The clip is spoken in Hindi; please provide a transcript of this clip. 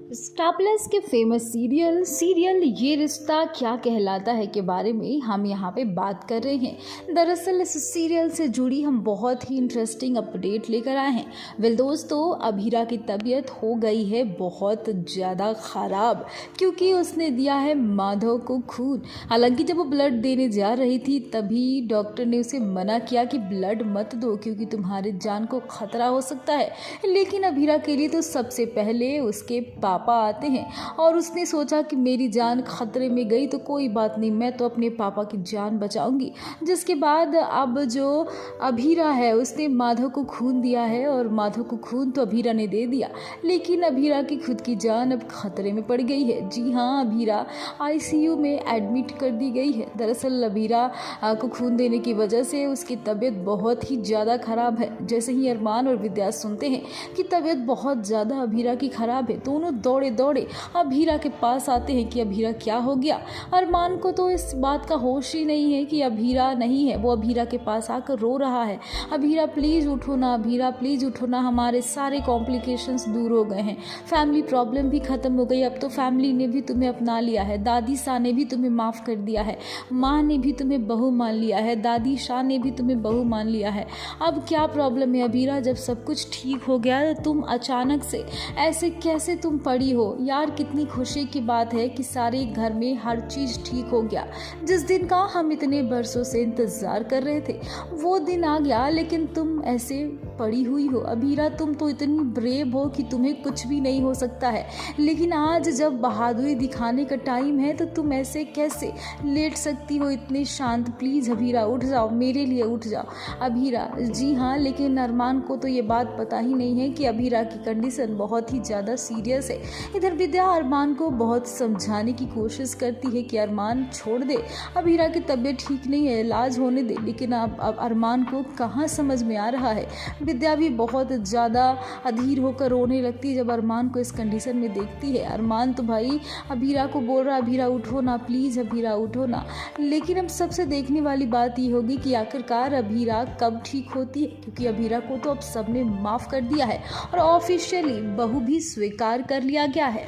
स्टार प्लस के फेमस सीरियल ये रिश्ता क्या कहलाता है के बारे में हम यहाँ पे बात कर रहे हैं। दरअसल इस सीरियल से जुड़ी हम बहुत ही इंटरेस्टिंग अपडेट लेकर आए हैं। वेल दोस्तों, अभीरा की तबीयत हो गई है बहुत ज़्यादा ख़राब क्योंकि उसने दिया है माधव को खून। हालांकि जब वो ब्लड देने जा रही थी तभी डॉक्टर ने उसे मना किया कि ब्लड मत दो क्योंकि तुम्हारी जान को खतरा हो सकता है। लेकिन अभीरा के लिए तो सबसे पहले उसके पापा आते हैं और उसने सोचा कि मेरी जान खतरे में गई तो कोई बात नहीं, मैं तो अपने पापा की जान बचाऊंगी। जिसके बाद अब जो अभीरा है उसने माधव को खून दिया है और माधव को खून तो अभीरा ने दे दिया, लेकिन अभीरा की खुद की जान अब खतरे में पड़ गई है। जी हाँ, अभीरा आईसीयू में एडमिट कर दी गई है। दरअसल अभीरा को खून देने की वजह से उसकी तबीयत बहुत ही ज़्यादा ख़राब है। जैसे ही अरमान और विद्या सुनते हैं कि तबीयत बहुत ज़्यादा अभीरा की ख़राब है, दोनों दौड़े दौड़े अभीरा के पास आते हैं कि अभीरा क्या हो गया। अरमान को तो इस बात का होश ही नहीं है कि अभीरा नहीं है। वो अभीरा के पास आकर रो रहा है, अभीरा प्लीज़ उठो ना, अभीरा प्लीज़ उठो ना, हमारे सारे कॉम्प्लिकेशंस दूर हो गए हैं, फैमिली प्रॉब्लम भी ख़त्म हो गई, अब तो फैमिली ने भी तुम्हें अपना लिया है, दादी शाह ने भी तुम्हें माफ़ कर दिया है, माँ ने भी तुम्हें बहू मान लिया है, दादी शाह ने भी तुम्हें बहू मान लिया है। अब क्या प्रॉब्लम है अभीरा? जब सब कुछ ठीक हो गया तुम अचानक से ऐसे कैसे तुम पड़ी हो? यार कितनी खुशी की बात है कि सारे घर में हर चीज़ ठीक हो गया। जिस दिन का हम इतने बरसों से इंतज़ार कर रहे थे वो दिन आ गया, लेकिन तुम ऐसे पड़ी हुई हो। अभीरा तुम तो इतनी ब्रेव हो कि तुम्हें कुछ भी नहीं हो सकता है, लेकिन आज जब बहादुरी दिखाने का टाइम है तो तुम ऐसे कैसे लेट सकती हो इतने शांत? प्लीज़ अभीरा उठ जाओ, मेरे लिए उठ जाओ। अभीरा जी हाँ, लेकिन अरमान को तो ये बात पता ही नहीं है कि अभीरा की कंडीशन बहुत ही ज़्यादा सीरियस है। इधर विद्या अरमान को बहुत समझाने की कोशिश करती है कि अरमान छोड़ दे, अभीरा की तबीयत ठीक नहीं है, इलाज होने दे, लेकिन अब अरमान को कहाँ समझ में आ रहा है। विद्या भी बहुत ज़्यादा अधीर होकर रोने लगती है जब अरमान को इस कंडीशन में देखती है। अरमान तो भाई अभीरा को बोल रहा, अभीरा उठो ना, प्लीज़ अभीरा उठो ना। लेकिन अब सबसे देखने वाली बात ये होगी कि आखिरकार अभीरा कब ठीक होती है, क्योंकि अभीरा को तो अब सबने माफ़ कर दिया है और ऑफिशियली बहू भी स्वीकार कर लिया गया है।